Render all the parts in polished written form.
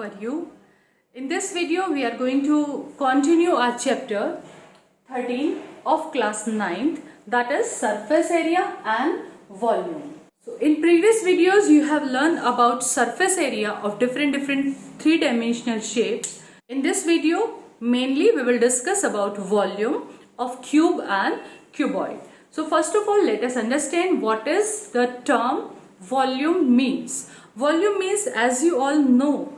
are you? In this video we are going to continue our chapter 13 of class 9th, that is surface area and volume. So in previous videos you have learned about surface area of different three-dimensional shapes. In this video mainly we will discuss about volume of cube and cuboid. So first of all, let us understand what is the term volume means. Volume means, as you all know,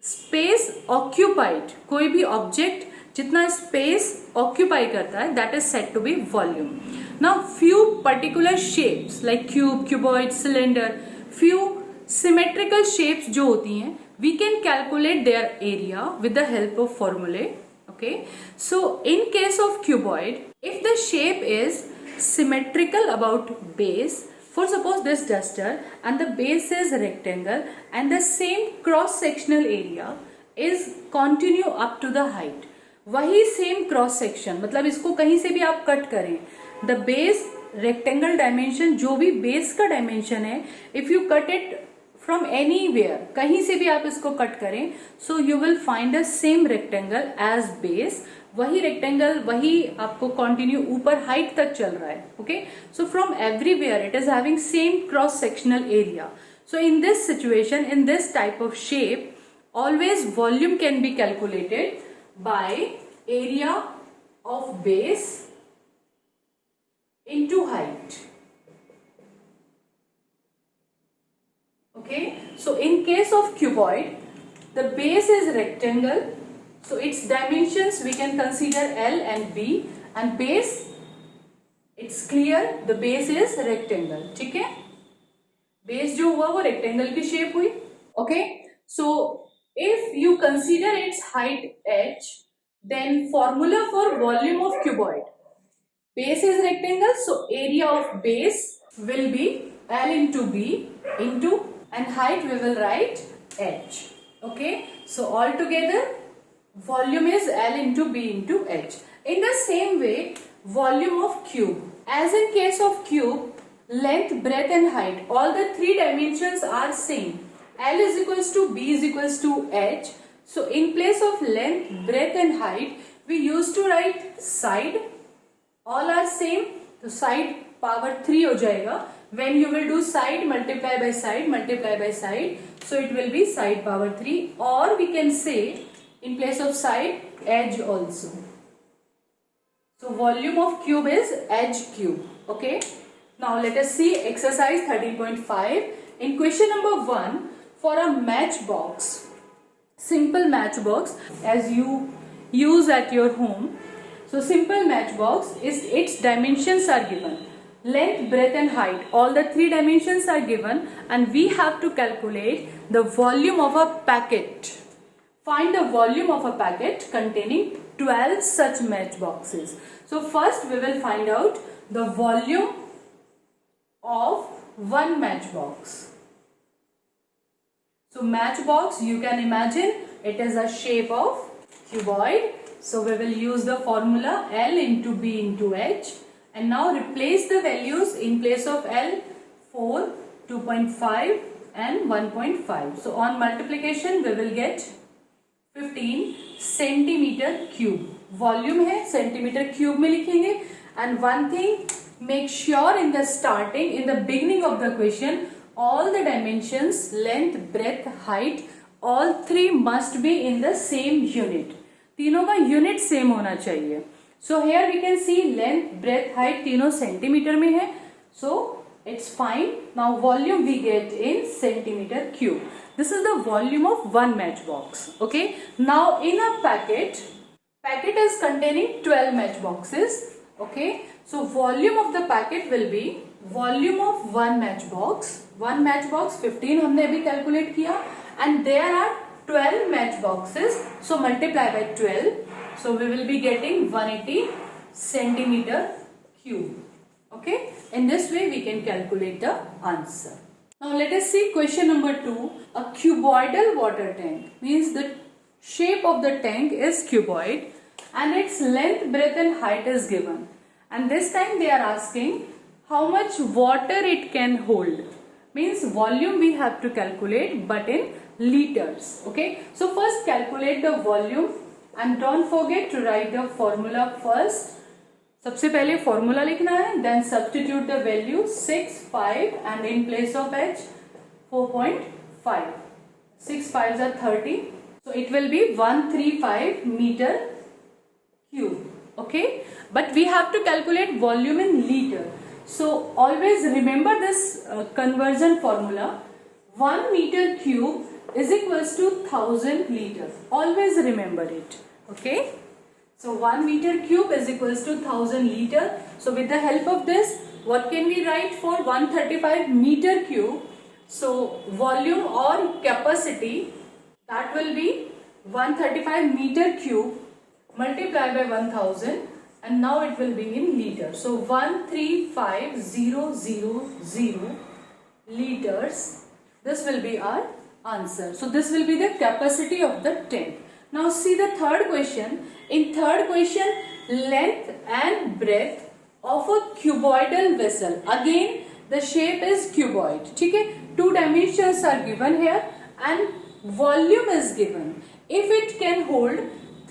space occupied. कोई भी object जितना space occupy करता है, that is said to be volume. Now few particular shapes like cube, cuboid, cylinder, few symmetrical shapes जो होती हैं, we can calculate their area with the help of formulae. Okay, so in case of cuboid, if the shape is symmetrical about base, for suppose this duster and the base is rectangle and the same cross sectional area is continue up to the height, वही same cross section, मतलब इसको कहीं से भी आप cut करें, the base rectangle dimension जो भी base का dimension है, if you cut it from anywhere, कहीं से भी आप इसको कट करें, so you will find the same rectangle as base. वही रेक्टेंगल वही आपको कंटिन्यू ऊपर हाइट तक चल रहा है. Okay, so from everywhere it is having same cross sectional area. So in this situation, in this type of shape, always volume can be calculated by area of base into height. Okay, so in case of cuboid, the base is rectangle, so its dimensions we can consider L and B, and base, it's clear, the base is rectangle. ठीक है, base जो हुआ वो rectangle की shape हुई. Okay, so if you consider its height h, then formula for volume of cuboid, base is rectangle, so area of base will be L into B into, and height we will write h. Okay, so all together volume is L into B into h. In the same way, volume of cube, as in case of cube, length, breadth and height, all the three dimensions are same. L is equals to B is equals to h. So in place of length, breadth and height, we used to write side. All are same, so side power 3 हो जाएगा. When you will do side multiply by side, so it will be side power 3, or we can say in place of side edge also. So volume of cube is edge cube. Okay, now let us see exercise 13.5. In question number 1, for a matchbox, simple matchbox as you use at your home, so simple matchbox is, its dimensions are given, length, breadth and height, all the three dimensions are given, and we have to calculate the volume of a packet. Find the volume of a packet containing 12 such matchboxes. So first we will find out the volume of one matchbox. So matchbox, you can imagine it is a shape of cuboid, so we will use the formula L into B into H. And now replace the values in place of L, 4, 2.5 and 1.5. So on multiplication we will get 15 centimeter cube. Volume है centimeter cube में लिखेंगे. And one thing, make sure in the starting, in the beginning of the question, all the dimensions, length, breadth, height, all three must be in the same unit. तीनों का unit same होना चाहिए. So here we can see length, breadth, height तीनों centimetre में है, so it's fine. Now volume we get in centimeter cube. This is the volume of one matchbox. Okay. Now in a packet is containing 12 matchboxes. Okay. So volume of the packet will be volume of one matchbox. One matchbox 15 हमने अभी calculate किया, and there are 12 matchboxes. So multiply by 12. So we will be getting 180 centimeter cube. Okay, in this way we can calculate the answer. Now let us see question number 2. A cuboidal water tank, means the shape of the tank is cuboid and its length, breadth and height is given. And this time they are asking how much water it can hold. means volume we have to calculate but in liters. Okay, so first calculate the volume and don't forget to write the formula first. सबसे पहले formula लिखना है, then substitute the value 6, 5 and in place of h 4.5. 6 5s are 30, so it will be 135 meter cube. Okay, but we have to calculate volume in liter. So always remember this conversion formula. 1 meter cube is equals to 1000 liter. Always remember it. Okay. So 1 meter cube is equals to 1000 liter. So with the help of this, what can we write for 135 meter cube? So volume or capacity, that will be 135 meter cube multiplied by 1000, and now it will be in liter. So 135,000 liters. This will be our answer. So this will be the capacity of the tank. Now see the third question. In third question, length and breadth of a cuboidal vessel. Again, the shape is cuboid. ठीक है? 2 dimensions are given here and volume is given. If it can hold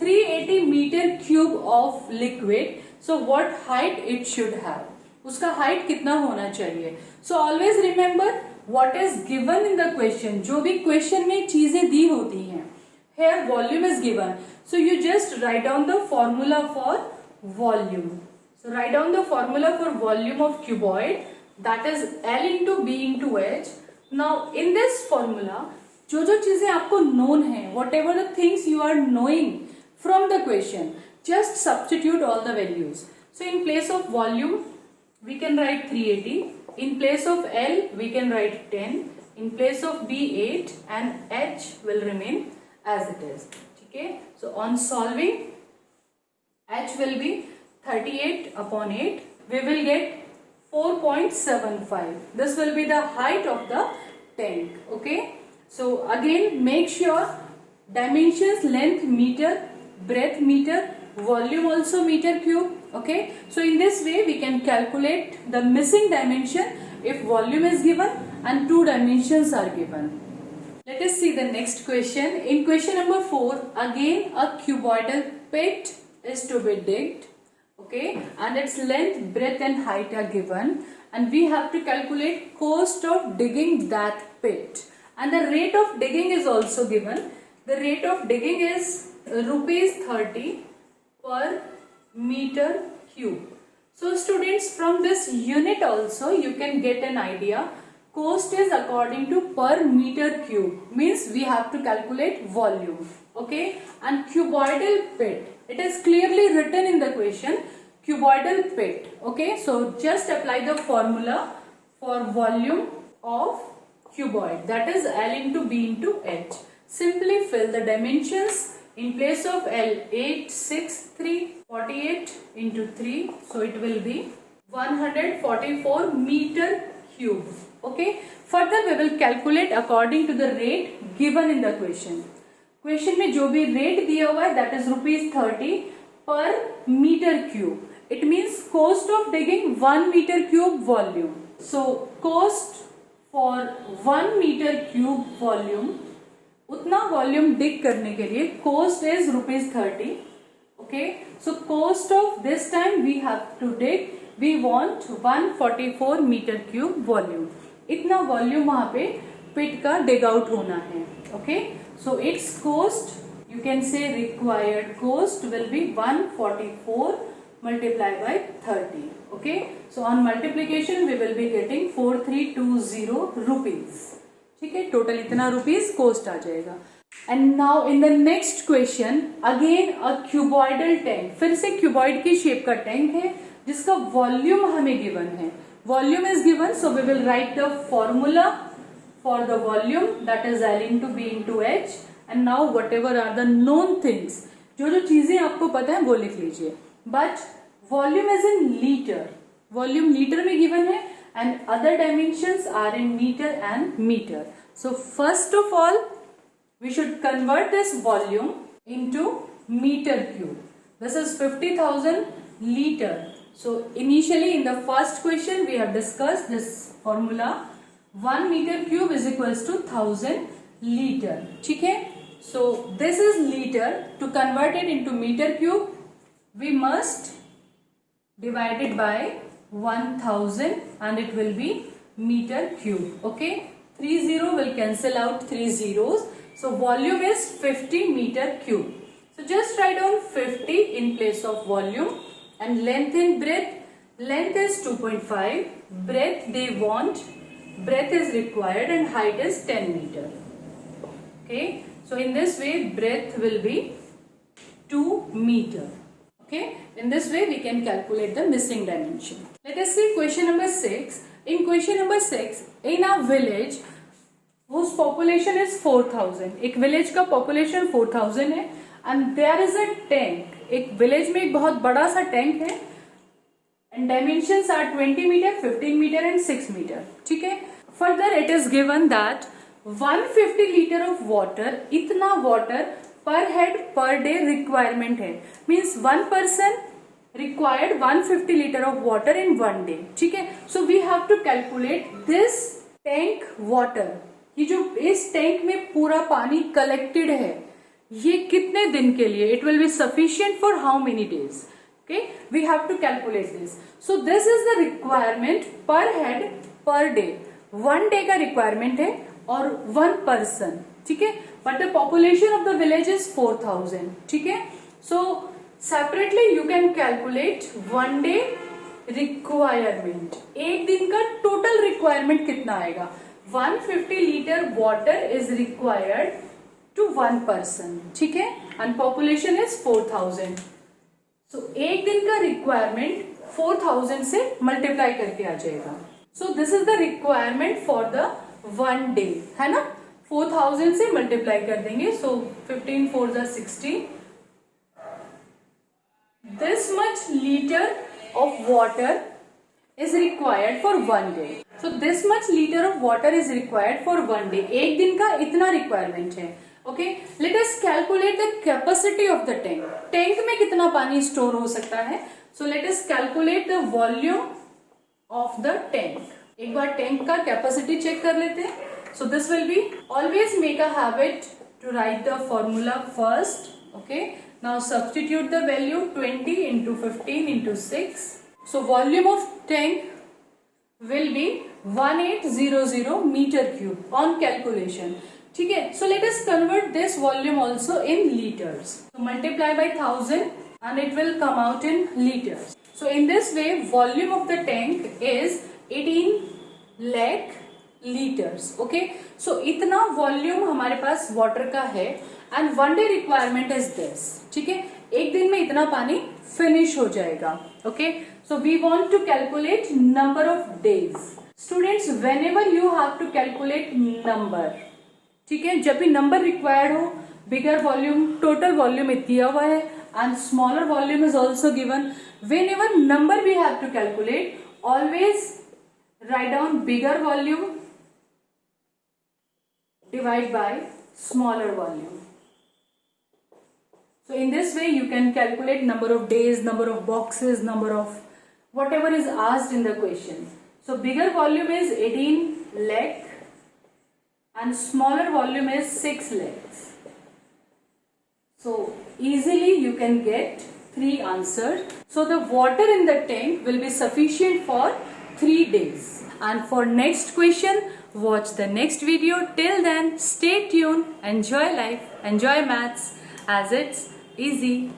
380 meter cube of liquid, so what height it should have? उसका height कितना होना चाहिए? So always remember what is given in the question. जो भी question में चीजें दी होती हैं. Here volume is given, so you just write down the formula for volume. So write down the formula for volume of cuboid, that is L into B into H. Now in this formula, जो चीजें आपको known है, whatever the things you are knowing from the question, just substitute all the values. So in place of volume, we can write 380. In place of L, we can write 10. In place of B 8, and H will remain as it is. Okay, so on solving, h will be 38 upon 8. We will get 4.75. This will be the height of the tank. Okay, so again make sure dimensions: length meter, breadth meter, volume also meter cube. Okay, so in this way we can calculate the missing dimension if volume is given and 2 dimensions are given. Let us see the next question. In question number 4, again a cuboidal pit is to be digged. Okay, and its length, breadth and height are given, and we have to calculate cost of digging that pit, and the rate of digging is also given. The rate of digging is rupees 30 per meter cube. So students, from this unit also you can get an idea. Cost is according to per meter cube, means we have to calculate volume. Okay, and cuboidal pit, it is clearly written in the question, cuboidal pit. Okay, so just apply the formula for volume of cuboid, that is L into B into H. Simply fill the dimensions. In place of L, 8, 6, 3, 48 into 3, so it will be 144 meter cube. Okay, further we will calculate according to the rate given in the question. Question में जो भी rate दिया हुआ है, that is rupees 30 per meter cube. It means cost of digging 1 meter cube volume. So cost for 1 meter cube volume, उतना volume dig करने के लिए cost is rupees 30. Okay, so cost of this time we have to dig, we want 144 meter cube volume. इतना volume वहां पे pit का dig out होना है. Okay, so it's cost, you can say required cost will be 144 multiplied by 30. Okay, so on multiplication we will be getting 4320 rupees. ठीक है, total इतना rupees coast आ जाएगा. And now in the next question, again a cuboidal tank. फिर से cuboid की shape का tank है जिसका वॉल्यूम हमें गिवन है. Volume is given, so we will write the formula for the volume, that is L into B into H. And now whatever are the known things, जो चीजें आपको पता है वो लिख लीजिए. But volume is in liter. Volume liter में given है, and other dimensions are in meter and meter. So first of all, we should convert this volume into meter cube. This is 50,000 liter. So initially in the first question we have discussed this formula 1 meter cube is equals to 1000 liter. ठीक है, so this is liter. To convert it into meter cube, we must divide it by 1000 and it will be meter cube. Okay, 30 will cancel out 3 zeros. So volume is 50 meter cube. So just write down 50 in place of volume, and length and breadth. Length is 2.5, breadth they want, breadth is required, and height is 10 meter. Okay, so in this way breadth will be 2 meter. Okay, in this way we can calculate the missing dimension. Let us see question number 6. In question number 6, in a village whose population is 4000, एक village का population 4000 है, and there is a tank. एक village में एक बहुत बड़ा सा tank है, and dimensions are 20 meter, 15 meter and 6 meter. ठीक है, further it is given that 150 liter of water, इतना water per head per day requirement है, means one person required 150 liter of water in one day. ठीक है, so we have to calculate this tank water. ये जो इस tank में पूरा पानी कलेक्टेड है, ये कितने दिन के लिए, it will be sufficient for how many days. Okay, we have to calculate this. So this is the requirement per head per day. One day का requirement है और one person. ठीक है, but the population of the village is 4000. ठीक है, so separately you can calculate one day requirement. एक दिन का total requirement कितना आएगा? 150 liter water is required to one person. ठीक है, and population is 4000. So एक दिन का requirement 4000 से multiply करके आ जाएगा. So this is the requirement for the one day, है ना? 4000 से multiply कर देंगे. So 15 4 is 60. This much liter of water is required for one day. So this much liter of water is required for one day. एक दिन का इतना requirement है. Okay, let us calculate the capacity of the tank. Tank में कितना पानी store हो सकता है? So let us calculate the volume of the tank. एक बार tank का capacity check कर लेते हैं. So this will be, always make a habit to write the formula first. Okay, now substitute the value 20 into 15 into 6. So volume of tank will be 1800 meter cube on calculation. ठीक है, so let us convert this volume also in liters. So multiply by 1000 and it will come out in liters. So in this way volume of the tank is 18 lakh liters. Okay, so इतना volume हमारे पास water का है and one day requirement is this. ठीक है, एक दिन में इतना पानी finish हो जाएगा. Okay, so we want to calculate number of days. Students, whenever you have to calculate number, ठीक है, जब भी नंबर रिक्वायर्ड हो, बिगर वॉल्यूम, टोटल वॉल्यूम दिया हुआ है and smaller volume is also given. Whenever number we have to calculate, always write down bigger volume divide by smaller volume. So in this way you can calculate number of days, number of boxes, number of whatever is asked in the question. So bigger volume is 18 lakh and smaller volume is 6 lakhs. So easily you can get 3 answers. So the water in the tank will be sufficient for 3 days. And for next question, watch the next video. Till then, stay tuned, enjoy life, enjoy maths as it's easy.